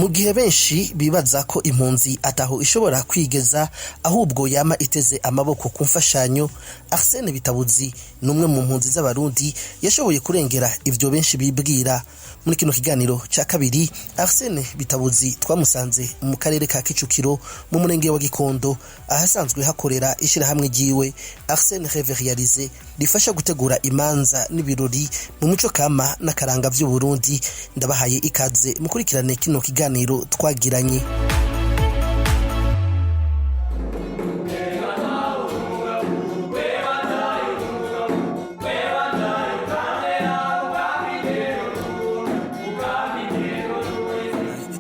mu gihe benshi bibaza ko impunzi ataho ishobora kwigeza ahubwo yama iteze amaboko ku mfashanyo, Arsene Bitabuzi numwe mu mpunzi z'abarundi yashoboye kurengera ivyo benshi bibwira. Muri kino kiganiro ca kabiri, Arsene Bitabuzi twamusanze mu karere ka Kicukiro mu murenge wa Gikondo, ahasanzwe hakorera ishirahamwe ryiwe Arsene Réveillarize rifasha gutegura imanza n'ibirori mu muco kama n'akaranga vy'u Burundi. Ndabahaye ikaze mukurikirane kino kiganiro twagiranye.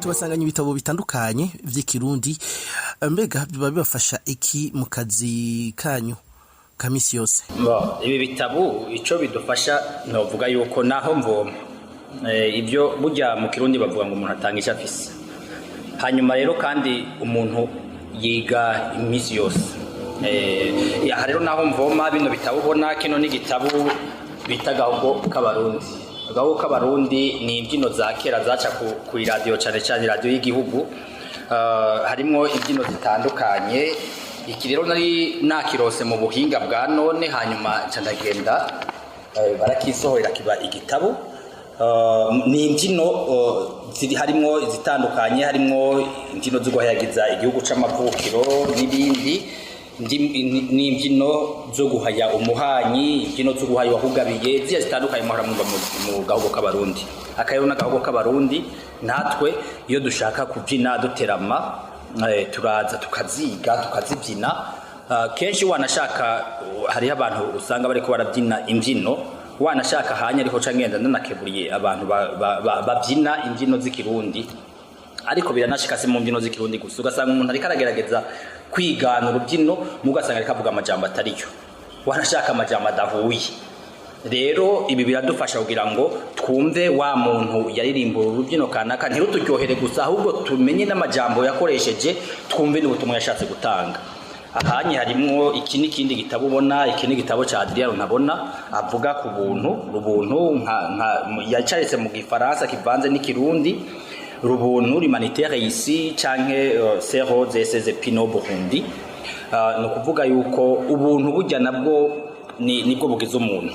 Tubasanganye ibitabo bitandukanye vy'ikirundi, mbega biba bibafasha iki mu kazi kanyu kamisi yose? Ibi bitabo ico bidufasha novuga yuko naho mvoma ibyo burya mu kirundi bavuga ngo umuntu atanga icyo afise. Hanyuma rero kandi umuntu yiga imisi yose. Rero naho mvoma bino bitabo ubona kino n'igitabo bita Gahugo k'Abarundi. Gahugo k'Abarundi ni imbyino za kera zaca ku radio cyane radio y'igihugu. Harimo imbyino zitandukanye. Iki rero nari nakirose mu buhinga bwa none, hanyuma ndagenda barakisohorera kiba igitabo. Ni imbyino harimo izitandukanye, harimo imbyino zo guhayagiza igihugu c'amavukiro n'ibindi, ni imbyino zo guhaya umuhanyi, imbyino zo guhaya wahugabiye zitandukanye mu Gahugo k'Abarundi. Akayero na Gahugo k'Abarundi natwe iyo dushaka kubyina duterama turaza tukaziga tukazibyina. Kenshi wanashaka hari abantu usanga bariko barabyina imbyino, wanashaka hanya ariko cangenda nanakeburiye abantu babyina imbyino z'ikirundi, ariko biranashika se mu mbyino z'ikirundi gusa ugasanga umuntu ariko aragerageza kwigana urubyino mugasanga ariko avuga amajambo atariyo, wanashaka amajambo adahuye. Rero ibi biradufasha kugira ngo twumve wa muntu yaririmbura urubyino kanaka ntiruturyohere gusa, ahubwo tumenye n'amajambo yakoresheje, twumve n'ubutumwa yashatse gutanga. Ahanye harimo iki n'ikindi gitabo ubona, iki ni gitabo ca Adrien Ntabona avuga ku rubuntu yacaretse mu gifaransa kivanze n'ikirundi, rubuntu l'humanitaire ici canke c'est rose et ses épines au Burundi. No kuvuga yuko ubuntu burya nabwo nibwo bugize umuntu.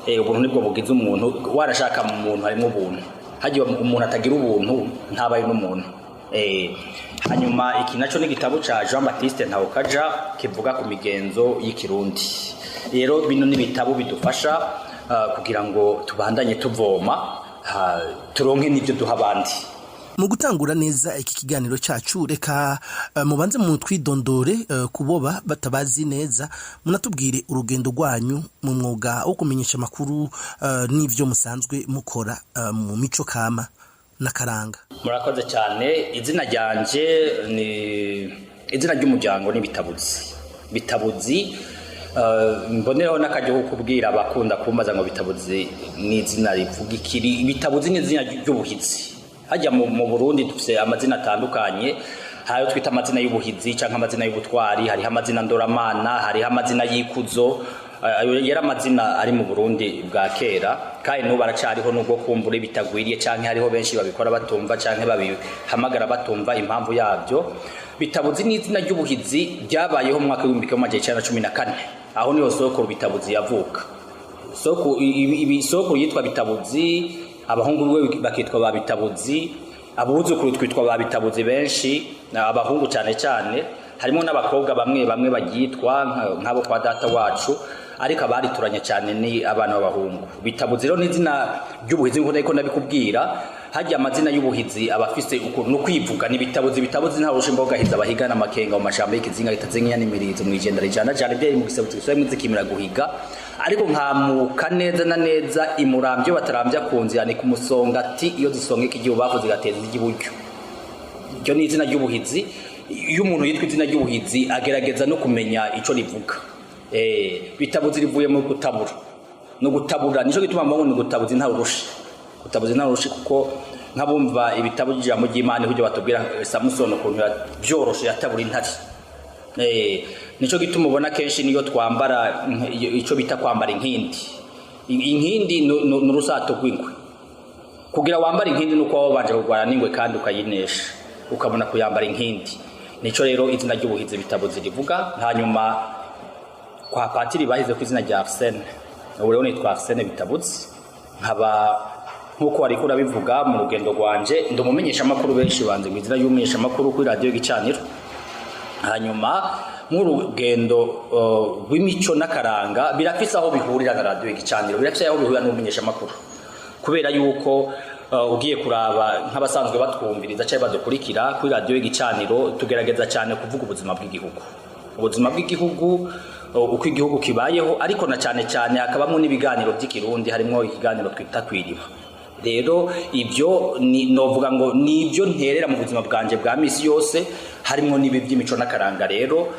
Ubuntu nibwo bugize umuntu, warashaka mu muntu harimo ubuntu. Hagiye umuntu atagira ubuntu ntabaye n'umuntu. Hanyuma iki naco ni gitabo ca Jean Baptiste Ntawukaja kivuga ku migenzo y'ikirundi. Rero bino ni bitabo bidufasha kugira ngo tubandanye tuvoma, turonke n'ivyo duha abandi. Mu gutangura neza iki kiganiro cyacu, reka mubanze mu twidondore kuboba batabazi neza, munatubwire urugendo rwanyu mu mwuga wo kumenyesha makuru n'ivyo musanzwe mukora mu mico kama n'akaranga. Murakoze cyane. Izina ryanje ni izina ry'umuryango ni Bitabuzi. Mbonereho n'akajyo kubwira abakunda kumbaza ngo Bitabuzi ni izina rivuga ikiri. Bitabuzi ni izina ry'ubuhizi. Hajya mu Burundi dufise amazina atandukanye, hayo twita amazina y'ubuhizi canke amazina y'ubutwari, hariho amazina ndoramana, hariho amazina y'ikuzo. Yera amazina ari mu Burundi bwa kera, kandi no baracariho nubwo kumbure bitagwiriye canke hariho benshi babikora batumva canke babihamagara batumva impamvu yabyo. Bitabuzi ni izina ry'ubuhizi ryabayeho mu mwaka w'1914, aho niho soko Bitabuzi yavuka. Soko yitwa Bitabuzi, abahungu we bakitwa ba Bitabuzi, abuzukuru twitwa ba Bitabuzi benshi, abahungu cyane harimo n'abakobwa bamwe bagitwa nk'abo kwa data wacu, ariko abarituranye cyane ni abana b'abahungu. Bitabuzi rero ni izina ry'ubuhizi nko nabikubwira. Hajya amazina y'ubuhizi abafise ukuntu kwivuga ni Bitabuzi nta rushingo gahiza abahigana amakenga mu mashamba y'ikizinga itazenye n'imirizo mu igenda rijana cyane byari mu gisabutse so zikimira guhiga, ariko nkamuka neza na neza imurambyo batarambya kunzi yani ku musongati, iyo zisonga ikigiye bavuze zigateza igiburyo. Icyo ni izina ry'ubuhizi. Iyo umuntu yitwa izina ry'ubuhizi agerageza no kumenya ico rivuga. Bitabuzi rivuye mu gutabura no gutabura, nico gituma mbongo ni gutabuzi nta urushi, kuko nkabumva ibitabo by'ijambo ry'Imana kujya batubwira Samusoni ukuntu byoroshe yatabura intare. Nico gituma ubona kenshi niyo twambara ico bita kwambara inkindi n'urusato rw'ingwe. kugira wambara inkindi nuko wabanje kugwana n'ingwe kandi ukayinesha ukabona kuyambara inkindi. Nico rero izina ry'ubuhizi bitabuzi rivuga. Hanyuma kwa patiri bahize ku izina rya Arsene, ubu rero nitwa Arsene Bitabuzi, nkaba nkuko wari kura bivuga mu rugendo rwanje ndumumenyesha makuru benshi banze mu izina y'umumenyesha makuru kuri radio Gicaniro. Hanyuma mu rugendo rw'imico n'akaranga birafise aho bihurira na radio Gicaniro, birafise aho bihurira n'umumenyesha makuru, kubera yuko ugiye kuraba nk'abasanzwe batwumviriza cyangwa badukurikira kuri radio Gicaniro tugerageza cyane kuvuga ubuzima bw'igihugu uko igihugu kibayeho, ariko na cyane cyane hakabamo n'ibiganiro by'ikirundi, harimo ikiganiro twita kwiriba. Rero ibyo novuga ngo nibyo nterera mu buzima bwanje bwa misi yose, harimo nibi by'imico n'akaranga. Rero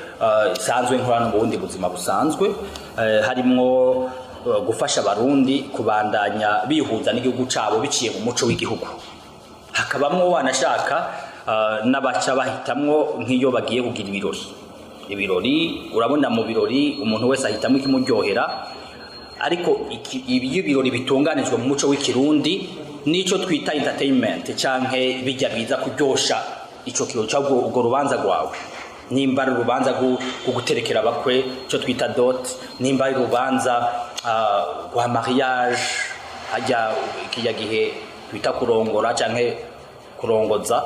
sanzwe nkorana mu bundi buzima busanzwe, harimo gufasha abarundi kubandanya bihuza n'igihugu cabo biciye mu muco w'igihugu. Hakabamwo wanashaka n'abaca bahitamwo nk'iyo bagiye kugira ibirori, urabona mu birori umuntu wese ahitamwo ikimuryohera, ariko iyo ibirori bitunganijwe mu muco w'ikirundi nico twita entertainment canke bijya biza kuryosha ico kirori cyangwa urwo rubanza rwawe. Nimba ari urubanza guterekera abakwe cyo twita dot, nimba ari urubanza rwa mariage hajya ikiya gihe twita kurongora canke kurongoza,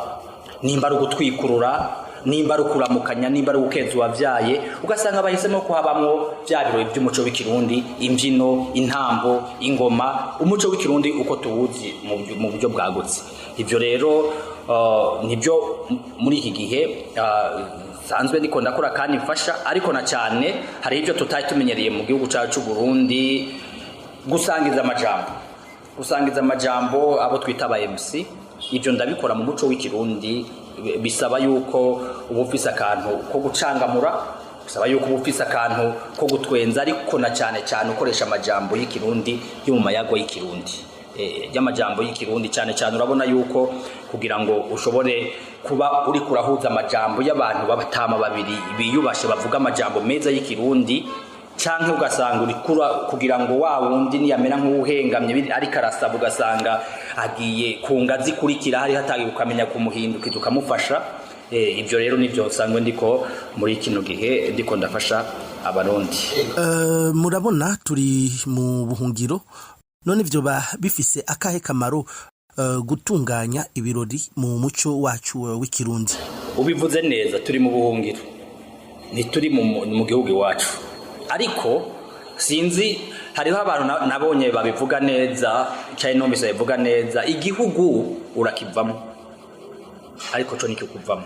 nimba ari gutwikurura, nimba ari kuramukanya, nimba ari gukeza uwavyaye, ugasanga bahisemo ko habamwo bya birori by'umuco w'ikirundi, imbyino, intambo, ingoma, umuco w'ikirundi uko tuwuzi mu buryo bwagutse. Ivyo rero nibyo muri iki gihe sanzwe ndiko ndakora kandi mfasha, ariko na cyane hari ibyo tutaye tumenyereye mu gihugu cyacu Burundi, gusangiza amajambo abo twita aba MC. Ibyo ndabikora mu muco w'ikirundi, bisaba yuko uba ufise akantu ko gucangamura, bisaba yuko uba ufise akantu ko gutwenza, ariko na cyane cyane ukoresha amajambo y'ikirundi yo mu mayago y'ikirundi. Y'amajambo y'ikirundi cyane cyane urabona yuko kugira ngo ushobore kuba uri kurahuza amajambo y'abantu babatama babiri biyubashe bavuga amajambo meza y'ikirundi, canke ugasanga uri kugira ngo wa wundi niyamera nk'uhengamye ari karasaba ugasanga agiye ku ngazi kurikira hari hatagiye ukamenya kumuhindukiza ukamufasha. Ibyo rero nibyo usangwe ndiko muri kino gihe ndiko ndafasha abarundi. Murabona turi mu buhungiro, none ivyo bifise akahe kamaro gutunganya ibirori mu muco wacu w'ikirundi? Ubivuze neza, turi mu buhungiro, ntituri mu gihugu iwacu, ariko sinzi hariho abantu nabonye babivuga neza cyane nomisa bivuga neza, igihugu urakivamo ariko cyo nikikuvamo.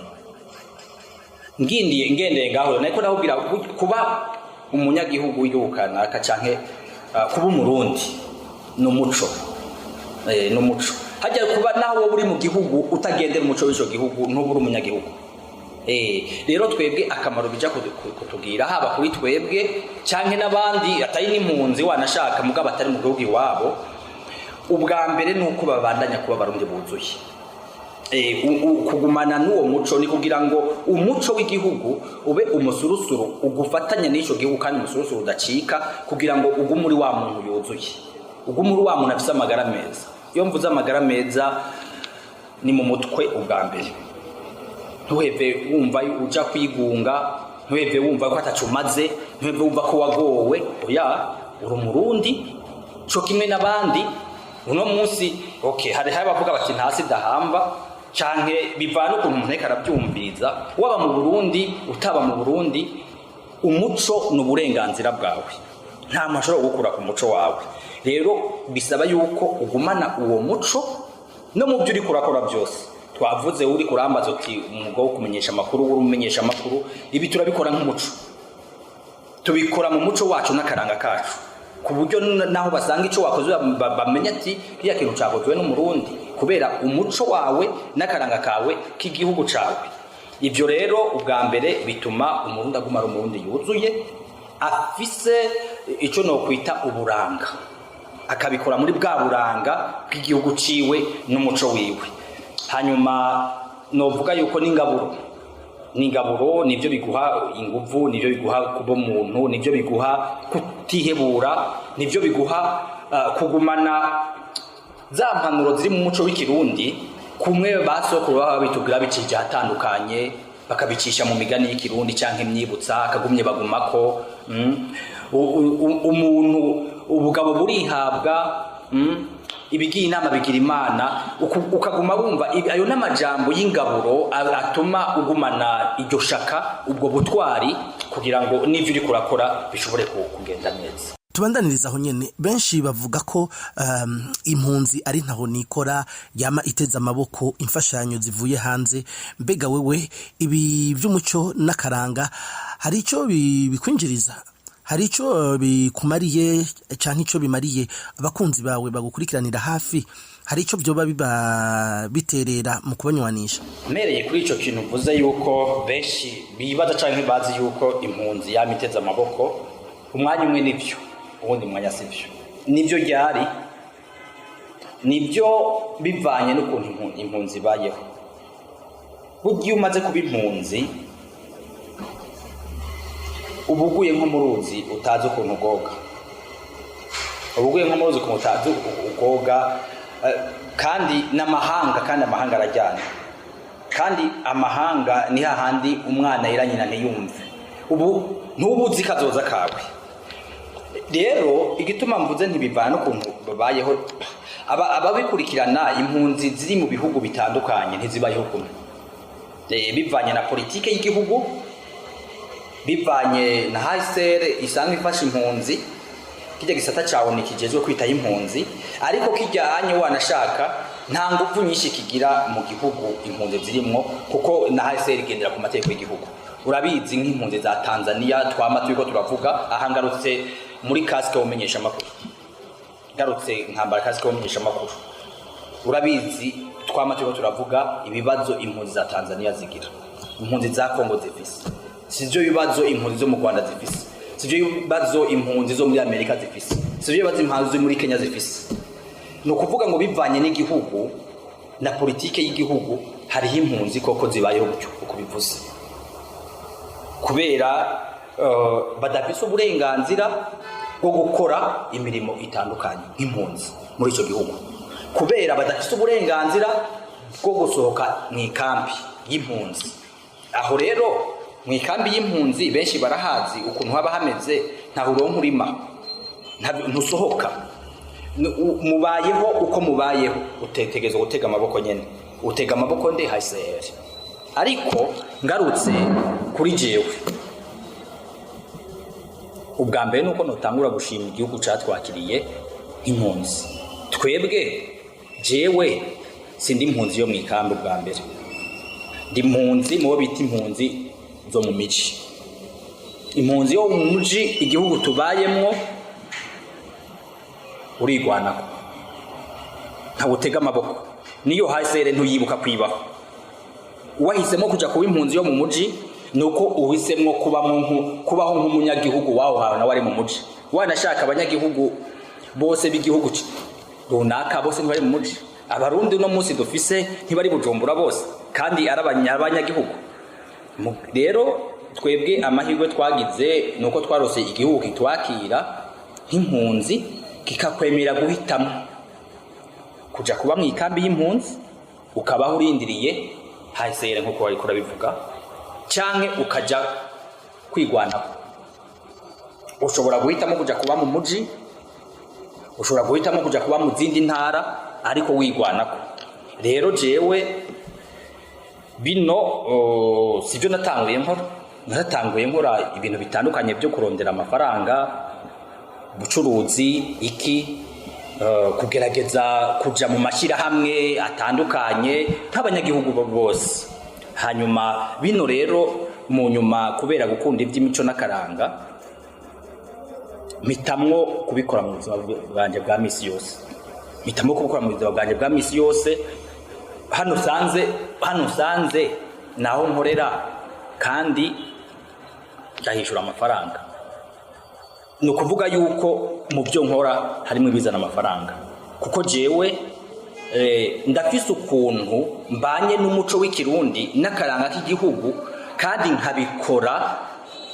Ngendeye ngaho nako ndahubwira kuba umunyagihugu w'igihugu kanaka canke kuba umurundi n'umuco n'umuco. Hajya kuba naho uri mu gihugu utagendera umuco w'ico gihugu ntubura umunyagihugu. Rero twebwe akamaro bija kutugira haba kuri twebwe canke n'abandi atari n'impunzi wanashaka mugabo atari mu gihugu iwabo. Ubwa mbere nuko babandanya kuba barundi buzuye. Kugumana n'uwo muco ni kugira ngo umuco w'igihugu ube umusurusuru ugufatanya n'ico gihugu, kandi umusurusuru udacika, kugira ngo ugumuri wa muntu yuzuye, ugumuri wa muntu afise amagara meza. Iyo mvuze amagara meza ni mu mutwe ubwa mbere. Ntuheve wumva uja kwigunga, ntuheve wumva ko atacumaze, ntuheve wumva ko wagowe. Oya, uri umurundi cyo kimwe n'abandi. Uno munsi hari bavuga bati ntasi dahamba, canke bivana ukuntu umuntu ariko arabyumviriza. Waba mu Burundi utaba mu Burundi, umuco n'uburenganzira bwawe, nta mashoro gukura ku muco wawe. Rero bisaba yuko ugumana uwo muco no mu byo uri kurakora byose. Twavuze uri kurambaza uti umwuga wo kumenyesha amakuru, uri umenyesha amakuru, ibi turabikora nk'umuco, tubikora mu muco wacu n'akaranga kacu, ku buryo naho basanga ico wakoze bamenya ati kiya kintu cyakozwe n'umurundi, kubera umuco wawe n'akaranga kawe k'igihugu cawe. Ibyo rero ubwa mbere bituma umurundi agumara umurundi yuzuye, afise ico no kwita uburanga, akabikora muri bwa buranga bw'igihugu ciwe n'umuco wiwe. Hanyuma novuga yuko n'ingaburo nivyo biguha inguvu, nivyo biguha kuba umuntu, nivyo biguha kutihebura, nivyo biguha kugumana za mpanuro ziri mu muco w'ikirundi kumwe basokuru baba bitubwira bicije hatandukanye bakabicisha mu migani y'ikirundi canke imyibutsa akagumye bagumako umuntu ubugabo burihabwa ibigiye inama bigira imana ukaguma wumva ayo n'amajambo y'ingaburo atuma ugumana iryo shaka ubwo butwari kugira ngo n'ivyo uri kurakora bishobore kugenda neza. Tubandaniriza aho nyene benshi bavuga ko impunzi ari ntaho nikora yama iteza amaboko imfashanyo zivuye hanze. Mbega wewe ibi vy'umuco n'akaranga hari ico bikwinjiriza, hari ico bikumariye canke ico bimariye abakunzi bawe bagukurikiranira hafi, hari ico byoba biterera mu kubanywanisha? Mereye kuri ico kintu uvuze yuko benshi bibaza canke bazi yuko impunzi yama iteza amaboko umwanya umwe nivyo ubundi mwanya sivyo, nivyo ryari, nivyo bivanye n'ukuntu impunzi bayeho. Burya umaze kuba impunzi ubuguye nko mu ruzi utazi ukuntu ugoga, ubuguye nko mu ruzi ukuntu utazi ugoga, kandi amahanga arajyana, kandi amahanga ni hahandi umwana yiranyina ntiyumve, ubu ntubuzi kazoza kawe. Rero igituma mvuze ntibivana n'ukuntu babayeho, ababikurikirana impunzi ziri mu bihugu bitandukanye ntizibayeho kumwe, bivanye na politike y'igihugu, bivanye na HCR isanzwe ifasha impunzi, kijya gisata cyawe nikijejwe kwita impunzi, ariko kijyanye wanashaka nta ngufu nyinshi kigira mu gihugu impunzi zirimo, kuko na HCR igendera ku mategeko y'igihugu. Urabizi nk'impunzi za Tanzania twama turiko turavuga, ahangarutse muri kasike umenyesha makuru, garutse nkambara kasike umenyesha makuru, urabizi twama turiko turavuga ibibazo impunzi za Tanzania zigira, impunzi za Kongo zifise, sivyo bibazo impunzi zo mu Rwanda zifise, sivyo bibazo impunzi zo muri Amerika zifise, sivyo bibazo impunzi muri Kenya zifise. No kuvuga ngo bivanye n'igihugu na politike y'igihugu hariho impunzi koko zibayeho gutyo uko bivuze, kubera badafise uburenganzira bwo gukora imirimo itandukanye nk'impunzi muri ico gihugu, kubera badafise uburenganzira bwo gusohoka mu ikambi y'impunzi. Aho rero mu ikambi y'impunzi benshi barahazi ukuntu haba hameze, nta uronka urima, ntusohoka, mubayeho uko mubayeho, utegerezwa gutega amaboko nyene, utega amaboko nde HCR. Ariko ngarutse kuri jewe, ubwa mbere nuko notangura gushima igihugu catwakiriye impunzi. Twebwe jewe sindi impunzi yo mu ikambi ubwa mbere, ndi impunzi mubo bita impunzi zo mu miji. Impunzi yo mu muji igihugu tubayemwo urigwanako, nta gutega amaboko, niyo HCR ntuyibuka kwibaho. Wahisemo kuja kuba impunzi yo mu muji nuko uhisemwo kubaho nk'umunyagihugu waho hana wari mu muji. Wanashaka abanyagihugu bose b'igihugu runaka bose ntibari mu muji. Abarundi no munsi dufise ntibari Bujumbura bose, kandi abanyagihugu. Rero twebwe amahirwe twagize nuko twarose igihugu kitwakira nk'impunzi, kikakwemera guhitamo kuja kuba mu ikambi y'impunzi, ukabaho urindiriye HCR nkuko wari kurabivuga, canke ukaja kwigwanako. Ushobora guhitamo kuja kuba mu muji, ushobora guhitamo kuja kuba mu zindi ntara, ariko wigwanako. Rero jewe bino sivyo natanguye nkora ibintu bitandukanye byo kurondera amafaranga, bucuruzi kugerageza kuja mu mashirahamwe atandukanye nk'abanyagihugu bose. Hanyuma bino rero mu nyuma kubera gukunda iby'imico n'akaranga, mitamwo kubikora mu buzima bwanje bwa misi yose, hano sanze naho nkorera, kandi ndahishura amafaranga. Ni ukuvuga yuko mu byo nkora harimo ibizana amafaranga, kuko jewe ndafise ukuntu mbanye n'umuco w'ikirundi n'akaranga k'igihugu, kandi nkabikora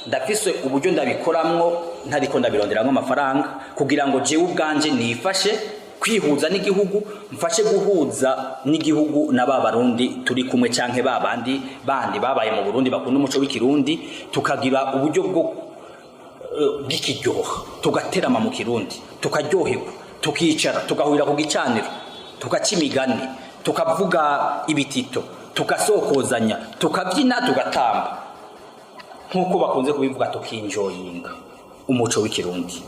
ndafise uburyo ndabikoramwo ntariko ndabironderamwo amafaranga, kugira ngo jewe ubwanje nifashe kwihuza n'igihugu mfashe guhuza n'igihugu na babarundi turi kumwe canke babandi bandi babaye mu Burundi bakunda umuco w'ikirundi tukagira uburyo bwo bw'ikiryoha tugaterama mu kirundi tukaryoherwa tukicara tugahurira ku gicaniro tugaca imigani tukavuga ibitito tugasokozanya tukabyina tugatamba nk'uko bakunze kubivuga tukinjoyinga umuco w'ikirundi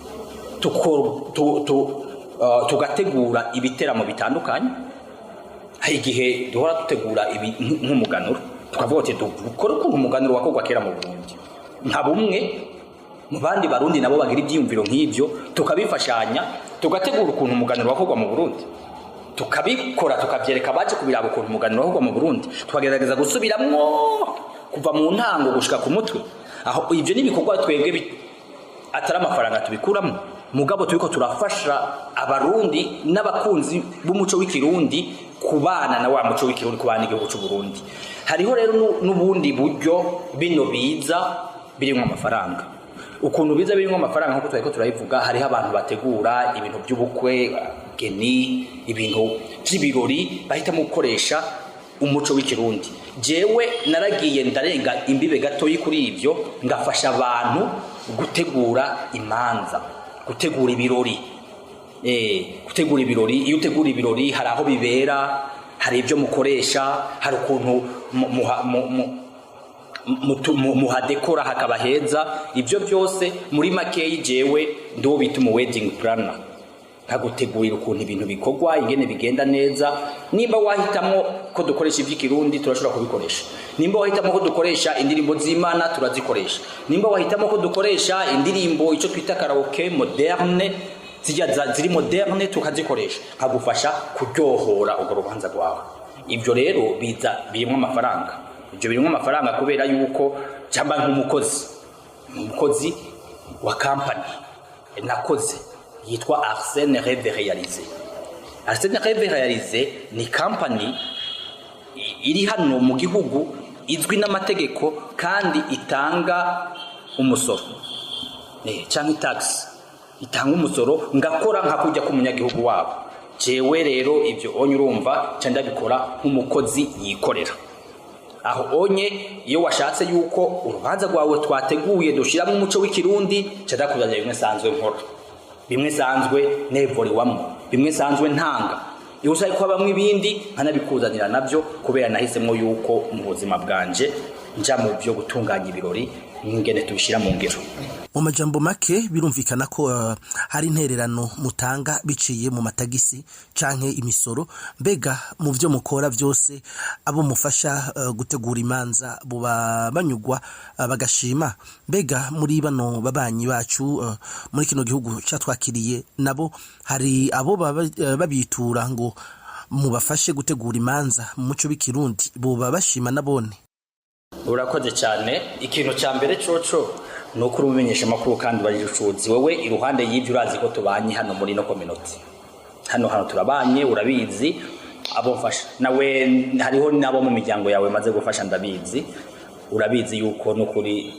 tugategura ibiteramo bitandukanye. Hari igihe duhora dutegura nk'umuganuro tukavuga ati dukora ukuntu umuganuro wakorwa kera mu Burundi nka bumwe mu bandi barundi nabo bagira ibyiyumviro nk'ibyo tukabifashanya tugategura ukuntu umuganuro wakorwa mu Burundi tukabikora tukabyereka baje kubiraba ukuntu umuganuro wakorwa mu Burundi tukagerageza gusubiramwo kuva mu ntango gushika ku mutwe aho ivyo nibikorwa twebwe atari amafaranga tubikuramo mugabo turiko turafasha abarundi n'abakunzi b'umuco w'ikirundi kubana na wa muco w'ikirundi kubana igihugu cy'u Burundi. Hariho rero n'ubundi buryo bino biza birimo amafaranga. Ukuntu biza birimo amafaranga nkuko twari ko turayivuga hariho abantu bategura ibintu by'ubukwe geni ibintu by'ibirori bahitamo gukoresha umuco w'ikirundi. Jewe naragiye ndarenga imbibe gato kuri ivyo ngafasha abantu gutegura imanza gutegura ibirori gutegura ibirori iyo utegura ibirori hari aho bibera hari ibyo mukoresha hari ukuntu muhadekora hakaba heza ibyo byose muri makeyi jewe ndo bita mu wedding planner nkagutegurira ukuntu ibintu bikorwa ingene bigenda neza nimba wahitamo ko dukoresha ivy'ikirundi turashobora kubikoresha nimba wahitamo ko dukoresha indirimbo z'Imana turazikoresha nimba wahitamo ko dukoresha indirimbo ico twita karaoke moderne ziri moderne tukazikoresha nkagufasha kuryohora urwo rubanza rwawe. Ibyo rero biza birimo amafaranga ibyo birimo amafaranga kubera yuko cyamba nk'umukozi wa company nakoze yitwa Arsène Rêve Réalisé. Arsène Rêve Réalisé ni company iri hano mu gihugu izwi n'amategeko kandi itanga umusoro cyangwa tax itanga umusoro ngakora nkakujya ku munyagihugu wabo. Jewe rero ibyo onye urumva cyanda bikora nk'umukozi yikorera aho onye iyo washatse yuko urubanza rwawe twateguye dushiramo umuco w'ikirundi cyanda kuzajya bimwe sanzwe nkora bimwe sanzwe nevoriwamo bimwe sanzwe ntanga iyo ushaka ko bamwe ibindi nkanabikuzanira nabyo kubera nahisemo yuko mu buzima bwanje nja mu byo gutunganya ibirori ngene tubishira mu ngero. Mu majambo make birumvikana ko hari intererano mutanga biciye mu matagisi canke imisoro mbega mu byo mukora byose abo mufasha gutegura imanza buba banyugwa bagashima mbega muri bano babanyi bacu muri kino gihugu cyatwakiriye nabo hari abo babitura ngo mubafashe gutegura imanza mu muco w'ikirundi buba bashima nabone. Urakoze cyane. Ikintu cya mbere coco nuko urumenyesha makuru kandi baricuzi wewe iruhande y'ivyo urazi ko tubanye hano muri no community hano turabanye urabizi abo mfasha nawe hariho nabo mu miryango yawe maze gufasha ndabizi urabizi yuko nukuri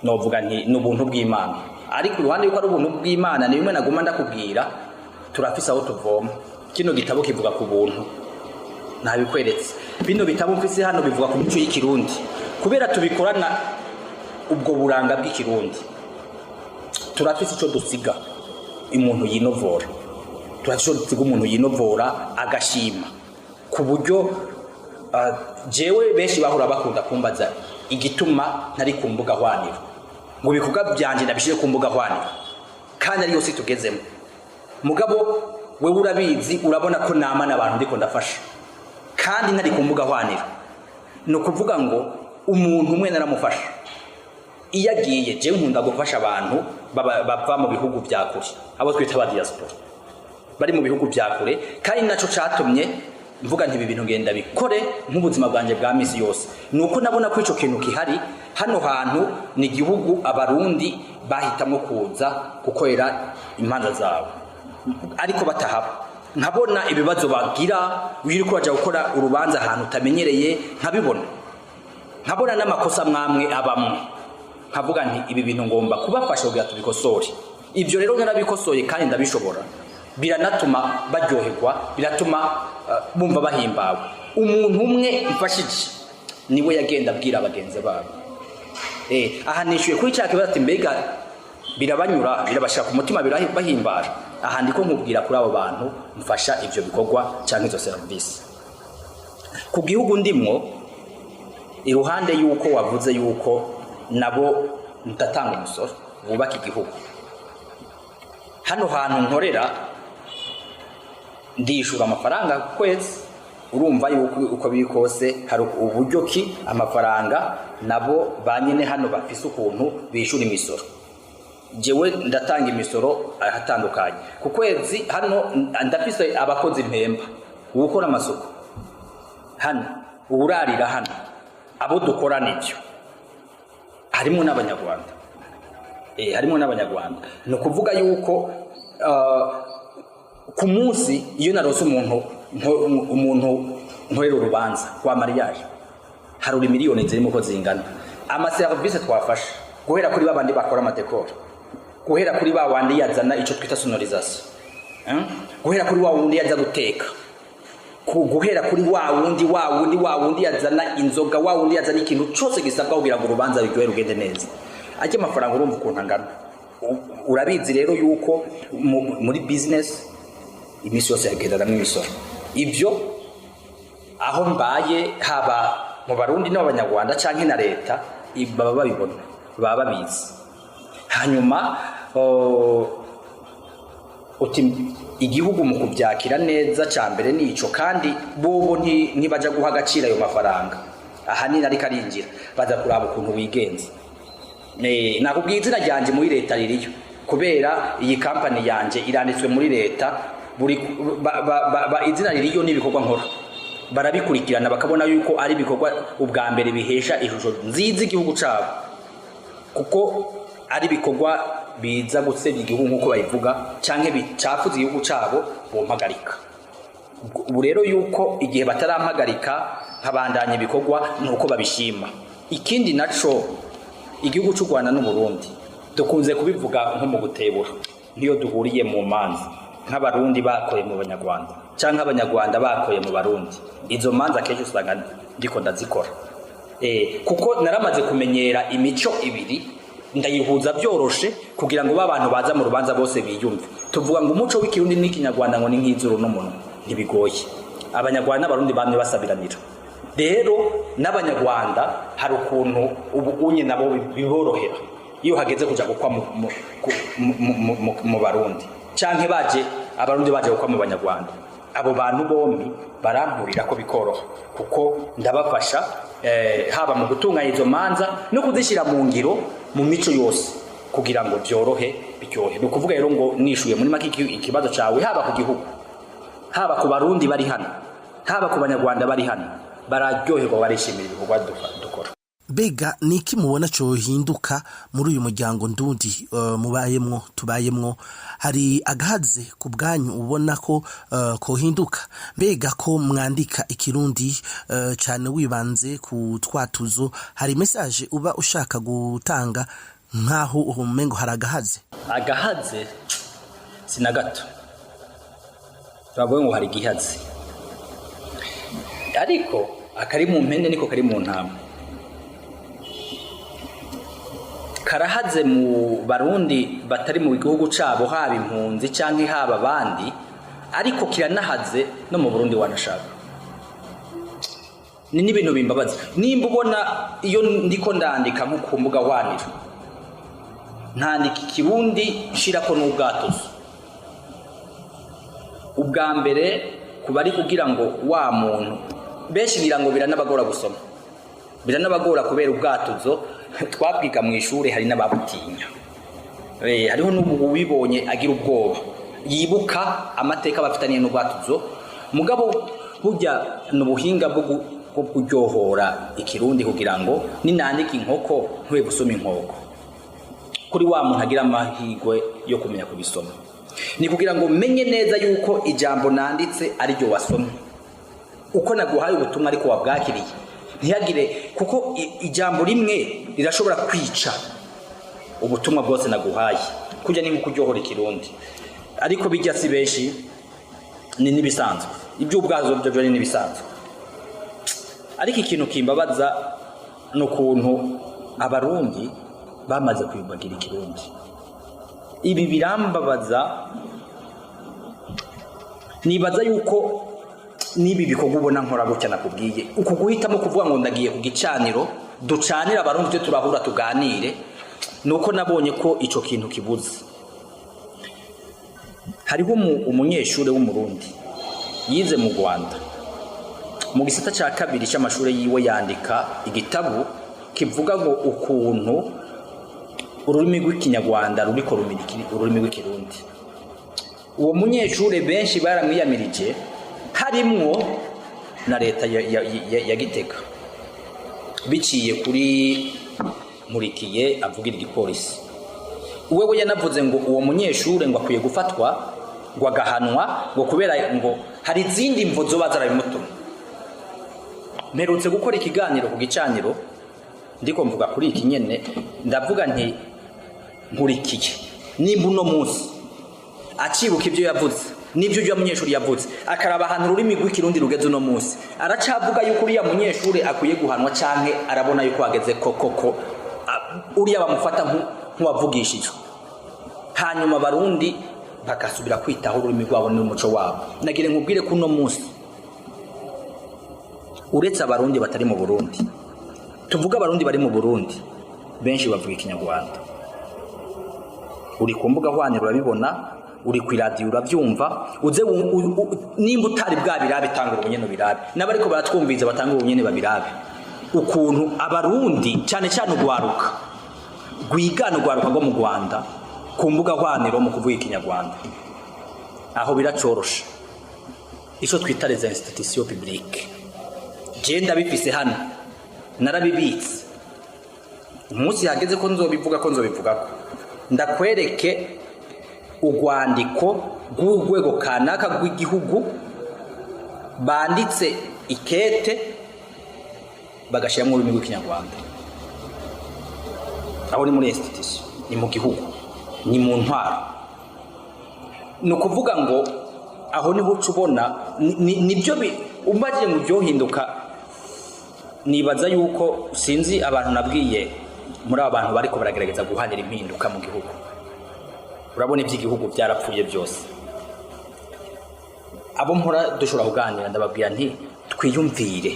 novuga nti n'ubuntu bw'Imana ariko iruhande yuko ari ubuntu bw'Imana ni bimwe naguma ndakubwira turafisa aho tuvoma. Kino gitabo kivuga ku buntu ntabikweretse bino bitabo mfise hano bivuga ku mico y'ikirundi kubera tubikorana ubwo buranga bw'ikirundi turafise ico dusiga umuntu yinovora turashobora umuntu yinovora agashima ku buryo jewe benshi bahura bakunda kumbaza igituma ntari ku mbuga hwaniro ngo bikorwa byanje nabishire ku mbuga hwaniro kandi ari yose tugezemo mugabo wewe urabizi urabona ko nama n'abantu ndiko ndafasha kandi ntari ku mbuga hwaniro no kuvuga ngo umuntu umwe naramufasha iyo agiye je nkunda gufasha abantu bava mu bihugu bya kure abo twita aba diaspora bari mu bihugu bya kure kandi naco catumye mvuga nti ibintu ngenda bikore nk'ubuzima bwanje bwa misi yose nuko nabona ko ico kintu kihari hano hantu ni igihugu abarundi bahitamo kuza gukorera imanza zabo ariko batahaba nkabona ibibazo bagira wiriko baje gukora urubanza ahantu utamenyereye nkabona n'amakosa mwamwe abamwe nkavuga nti ibi bintu ngomba kubafasha kugira tubikosore. Ivyo rero narabikosoye kandi ndabishobora biranatuma baryoherwa, biratuma bumva bahimbawe. Umuntu umwe mfashije niwe yagenda abwira abagenzi babo. Aha nishuye kuri cya kibazo ati mbega birabanyura, birabashaka umutima, birabahimbara. Aha ndiko nkubwira kuri abo bantu mfasha ivyo bikorwa cyangwa izo service. Ku gihugu ndimwo, iruhande yuko wavuze yuko nabo ndatanga umusoro wubaka igihugu, hano hantu nkorera ndishura amafaranga kwezi. Urumva yuko uko bikose hari uburyo ki amafaranga nabo banyene hano bafise ukuntu bishura imisoro. Jewe ndatanga imisoro ahatandukanye ku kwezi. Hano ndafise abakozi mpemba, ukora amasuku hano, urarira hano, abo dukorana ivyo harimo n'abanyarwanda. Harimo n'abanyarwanda. No kuvuga yuko ku munsi iyo narose umuntu nkorera urubanza kwa mariage hari miliyoni zirimo ko zingana. Ama service twafasha guhera kuri babandi bakora amadekora, guhera kuri ba wandi yazana ico twita sonorisation, guhera kuri wa wundi yaza guteka, guhera kuri wa wundi yazana inzoga, wa wundi yazana ikintu cyose gisabwa kugira ngo urubanza rugende rugende neza. Aje amafaranga urumva ukuntu angana. Urabizi rero yuko muri business imisi yose yagendana n'imisoro. Ivyo aho mbaye haba mu Barundi n'abanyarwanda canke na leta baba babibona, baba babizi. Hanyuma uti igihugu mu kubyakira neza cyambere nico, kandi bobo ntibaja guha agaciro ayo mafaranga. Aha ni nari karinjira baza kuraba ukuntu wigenza. Nakubwiye izina ryanje muri leta ririyo, kubera iyi company yanje iranditswe muri leta. Buri izina ririyo n'ibikorwa nkora barabikurikirana bakabona yuko ari bikorwa ubwa mbere bihesha ishusho nziza igihugu cabo, kuko ari bikorwa biza gusebya igihugu nkuko bayivuga canke bicafuza igihugu cabo bompagarika. Ubu rero yuko igihe batarampagarika nkabandanya ibikorwa nuko babishima. Ikindi naco igihugu cy'u Rwanda n'u Burundi dukunze kubivuga nko mu gutebura, niyo duhuriye mu manza nk'abarundi bakoye mu banyarwanda canke abanyarwanda bakoye mu barundi, izo manza kenshi usanga ndiko ndazikora. Kuko naramaze kumenyera imico ibiri, ndayihuza byoroshe kugira ngo babantu baza mu rubanza bose biyumve. Tuvuga ngo umuco w'ikirundi n'ikinyarwanda ngo ni nk'izuru n'umuntu, ntibigoye. Abanyarwanda n'abarundi bamwe basabiranira. Rero n'abanyarwanda hari ukuntu ubunye nabo biborohera iyo hageze kuja gukwa mu barundi canke baje abarundi baje gukwa mu banyarwanda. Abo bantu bombi barampurira ko bikoroha, kuko ndabafasha haba mu gutunganya izo manza no kuzishira mu ngiro mu mico yose kugira ngo byorohe biryohe. No kuvuga rero ngo nishuye muri make ikibazo cawe, haba ku gihugu, haba ku barundi bari hano, haba ku banyarwanda bari hano, bararyoherwa barishimira ibikorwa dukora. Bega niki mubona cyo hinduka muri uyu muryango ndundi tubayemwo? Hari agahaze ku bwanyu ubona ko ko hinduka? Bega ko mwandika ikirundi cyane wibanze ku twatuzo, hari message uba ushaka gutanga nkaho umengo hari agahaze? Agahaze sinagato, turavuga ngo hari gihaze, ariko akari mu mpende niko kari mu ntama. Karahaze mu barundi batari mu gihugu cabo, haba impunzi canke haba abandi, ariko kiranahaze no mu Burundi wanashaka. Ni n'ibintu bimbabaza. Nimba ubona iyo ndiko ndandika nko ku mbuga wanira, ntandika ikirundi nshirako n'ubwatuzo. Ubwa mbere kubari kugira ngo wa muntu benshi birango biranabagora gusoma, biranabagora kubera ubwatuzo twabwiga mu ishure. Hari n'ababutinya, hariho n'ubu wibonye agira ubwoba, yibuka amateka bafitaniye n'ubwatuzo. Mugabo burya n'ubuhinga bwo kuryohora ikirundi kugira ngo ninandika inkoko ntwe gusoma inkoko, kuri wa muntu agira amahirwe yo kumenya kubisoma. Ni kugira ngo menye neza yuko ijambo nanditse ari ryo wasomye, uko naguhaye ubutumwa ariko wabwakiriye. Ntiyagire, kuko ijambo rimwe rirashobora kwica ubutumwa bwose naguhaye. Kujya ni mu kuryohora ikirundi. ariko bijya si benshi ni nibisanzwe ibyo ubwazo byo ni nibisanzwe ariko ikintu kimbabaza no kuntu abarundi bamaze kwibagira ikirundi ibi birambabaza nibaza yuko nibi bikorwa ubona nkora gutya nakubwiye uko guhitamo kuvuga ngo ndagiye ku gicaniro ducanira abarundi byo turahura tuganire nuko nabonye ko ico kintu kibuze hariho umunyeshure w'umurundi yize mu Rwanda mu gisata ca kabiri cy'amashure yiwe yandika igitabu kivuga ngo ukuntu ururimi rw'ikinyarwanda ruriko rumirikira ururimi rw'ikirundi uwo munyeshure benshi baramwiyamirije harimwo na leta ya Gitega biciye kuri Nkurikiye avugira igipolisi wewe yanavuze ngo uwo munyeshure ngo akwiye gufatwa ngo agahanwa ngo kubera ngo hari izindi mvo zo bazarabimutuma mperutse gukora ikiganiro ku gicaniro ndiko mvuga kuri iki nyene ndavuga nti Nkurikiye nimba uno munsi acibuka ibyo yavuze nibyo uyu munyeshuri yavuze akaraba ahantu ururimi rw'ikirundi rugeze uno munsi aracavuga yuko uriya munyeshuri akwiye guhanwa canke arabona yuko hageze koko uriya bamufata nk'uwavugishijwe hanyuma abarundi bakasubira kwitaho ururimi rwabo n'umuco wabo nagire nkubwire ko uno munsi uretse abarundi batari mu Burundi tuvuga abarundi bari mu Burundi benshi bavuga ikinyarwanda uri ku mbuga hwanyu urabibona uri ku radio urabyumva uze nimba utari bwa birabe tangura ubunyene birabe nabariko baratwumviza batangura ubunyene babirabe ukuntu abarundi cyane cyane ugwaruka gwigana ugwaruka ngo mu Rwanda ku mbuga hwaniro mu kuvuga ikinyarwanda aho biracorosha ico twita les institutions publiques genda bifise hano narabibitse umunsi hageze ko nzobivuga ko ndakwereke urwandiko rw'urwego kanaka rw'igihugu banditse ikete bagashiramo ururimi rw'ikinyarwanda aho ni muri institution ni mu gihugu ni mu ntwaro no kuvuga ngo aho niho ucubona nibyo umbaje mu byohinduka nibaza yuko sinzi abantu nabwiye muri abantu bariko baragerageza guhanira impinduka mu gihugu urabona iby'igihugu byarapfuye byose abo mpora dushobora kuganira ndababwira nti twiyumvire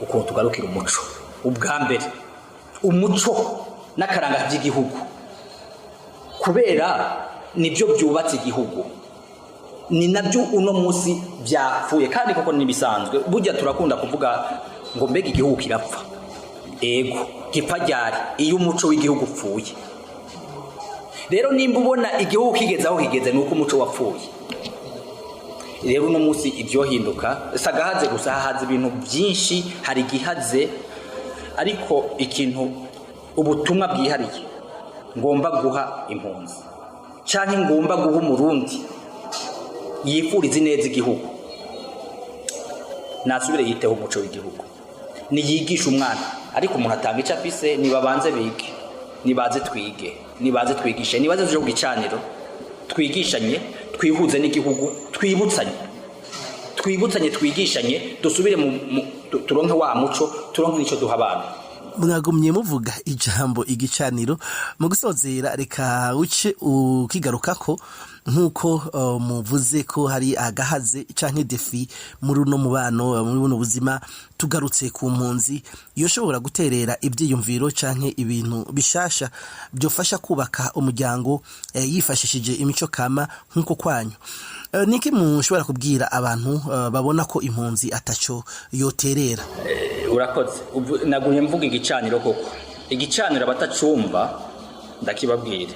ukuntu tugarukira umuco ubwa mbere umuco n'akaranga by'igihugu kubera nibyo byubatse igihugu ni nabyo uno munsi byapfuye kandi koko nibisanzwe burya turakunda kuvuga ngo mbega igihugu kirapfa ego gipfa ryari iyo umuco w'igihugu upfuye rero nimba ubona igihugu kigeze aho kigeze nuko umuco wapfuye rero uno munsi ibyohinduka sagahaze gusa hahaze ibintu byinshi hari gihaze ariko ikintu ubutumwa bwihariye ngomba guha impunzi cyane ngomba guha umurundi yifuriza neza igihugu nasubire yiteho umuco w'igihugu niyigisha umwana ariko umuntu atanga icyo afise nibabanze bige nibaze twige nibaze twigishe nibaze tuje kugicaniro twigishanye twihuze n'igihugu twibutsanye twigishanye dusubire turonke wa muco turonke nico duha abantu mwagumye muvuga ijambo igicaniro mu gusozera reka uce ukigarukako nkuko muvuze ko hari agahaze canke defi muri uno mubano muri buno buzima tugarutse ku mpunzi yoshobora guterera ibyiyumviro canke ibintu bishasha byofasha kubaka umuryango yifashishije imico kama nkuko kwanyu niki mushobora kubwira abantu babona ko impunzi ataco yoterera urakoze naguye mvuga igicaniro koko igicaniro batacumva ndakibabwira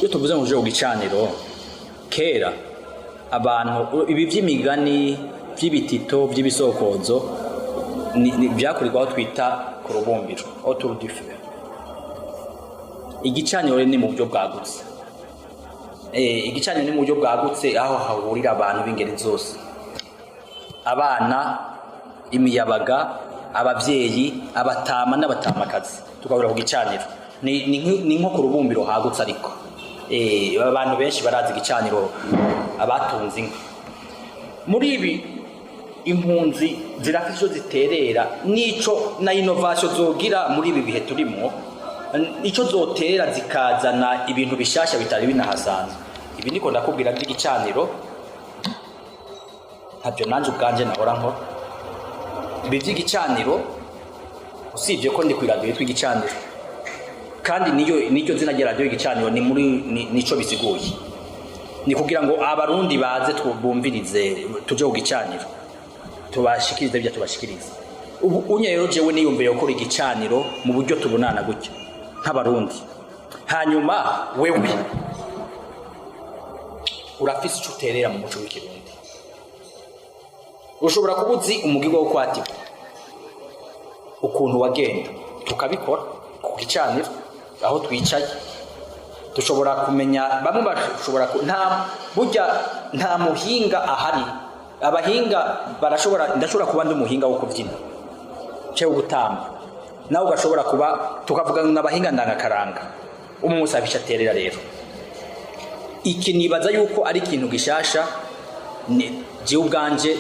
iyo tuvuze ngo uje ugicaniro kera abantu ibi by'imigani by'ibitito by'ibisokozo ni byakurirwaho twita ku rubumbiro autour du feu igicaniro ni mu buryo bwagutse igicaniro ni mu buryo bwagutse aho hahurira abantu b'ingeri zose abana imiyabaga abavyeyi abatama n'abatamakazi tukabura ku gicaniro ni nko ku rubumbiro hagutse ariko abantu benshi barazi igicaniro abatunze inka muri ibi impunzi zirafite ico ziterera nico na innovation zogira muri ibi bihe turimo ico zoterera zikazana ibintu bishasha bitari binahasanzwe ibi niko ndakubwira by'igicaniro ntabyo nanje ubwanje nahora nkora ibi by'igicaniro usibye ko ndi kwiradiyo yitwa igicaniro kandi niyo zina rya radiyo igicaniro ni muri nico bisiguye ni kugira ngo abarundi baze twumvirize tuje ku gicaniro tubashikirize bya tubashikirize ubu unyero jewe niyumviye gukora igicaniro mu buryo tubonana gutyo nk'abarundi hanyuma wewe urafise ico uterera mu muco w'ikirundi ushobora kubuzi umugigo wo kwatika ukuntu wagenda tukabikora ku gicaniro aho twicaye dushobora kumenya bamwe bashobora nta muhinga ahari abahinga ndashobora kuba ndi umuhinga wo kubyina cyo gutamba nawe ugashobora kuba tukavuga n'abahinga ndangakaranga umunsi abishaterera rero iki nibaza yuko ari ikintu gishasha je ubwanje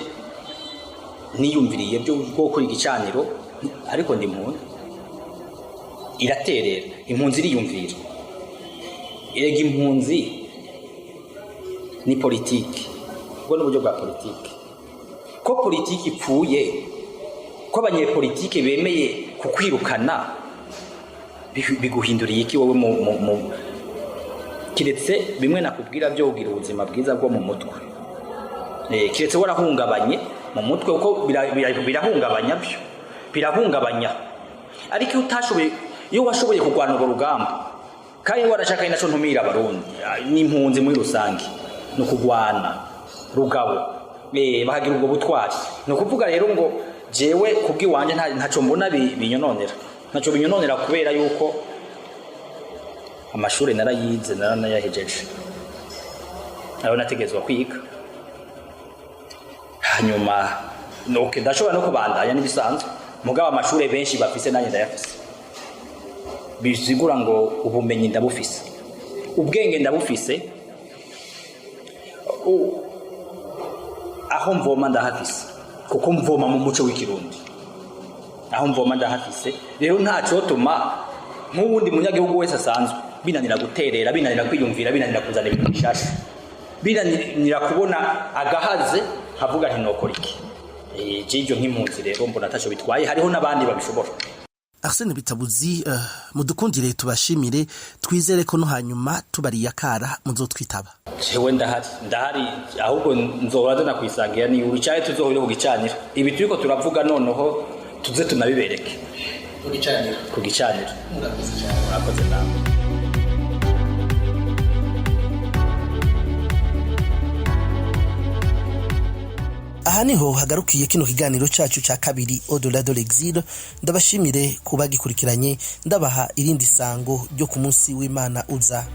niyumviriye byo gukora igicaniro ariko ndi muntu iraterera impunzi iriyumvira irega impunzi ni politiki ubwo n'uburyo bwa politiki ko politiki ipfuye ko abanyepolitike bemeye kukwirukana biguhinduriye iki wowe mu kiretse bimwe nakubwira byo ugira ubuzima bwiza bwo mu mutwe kiretse warahungabanye mu mutwe uko birahungabanya byo birahungabanya ariko iyo washoboye kurwana urwo rugamba kandi warashaka inaco ntumira abarundi n'impunzi muri rusange no kugwana rugabo bahagira ubwo butwari no kuvuga rero ngo jewe kubwiwanje ntaco mbona binyononera kubera yuko amashuri narayize naranayahejeje aho nategezwa kwiga hanyuma ndashobora no kubandanya n'ibisanzwe mugabo amashuri benshi bafise nanye ndayafise bizigura ngo ubumenyi ndabufise ubwenge ndabufise aho mvoma ndahafise kuko mvoma mu muco w'ikirundi aho mvoma ndahafise rero ntaco tuma nk'ubundi munyagihugu wese asanzwe binanira guterera binanira kwiyumvira binanira kuzana ibintu bishasha binanira kubona agahaze havuga nti nokora iki jijyo nk'impunzi rero mbona ataco bitwaye hariho n'abandi babishobora Arsene Bitabuzi mudukundire tubashimire twizere ko no hanyuma tubariye akara muzotwitaba jewe ndahari ahubwo nzobaza nakwisangira ni ubicaye tuzohire ku gicaniro ibi turiko turavuga noneho tuze tunabibereke ku gicaniro murakoze namwe. Aha niho hagarukiye kino kiganiro cacu ca kabiri Au-delà de l'exil ndabashimire kuba gikurikiranye ndabaha irindi sango ryo ku munsi w'Imana uza.